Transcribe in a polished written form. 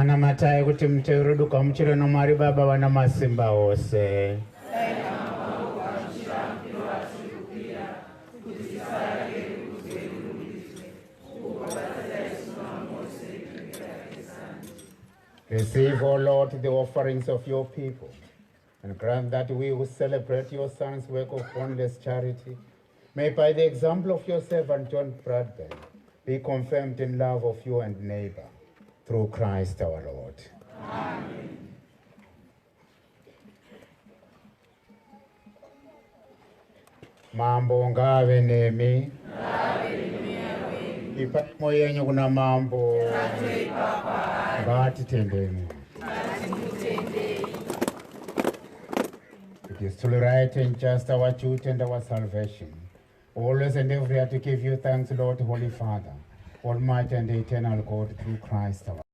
Mwana mataye kuti mteruduka mchire no Mwari Baba wana masimba ose. Receive, O Lord, the offerings of your people, and grant that we who celebrate your Son's work of boundless charity may, by the example of your servant John Bradburn, be confirmed in love of you and neighbor, through Christ our Lord. Amen. Mambo ngave nemi. Ipamo yenyu kuna mambo. Ngati tendeni. It is truly right and just our duty and our salvation, always and everywhere to give you thanks, Lord, Holy Father, Almighty and eternal God, through Christ our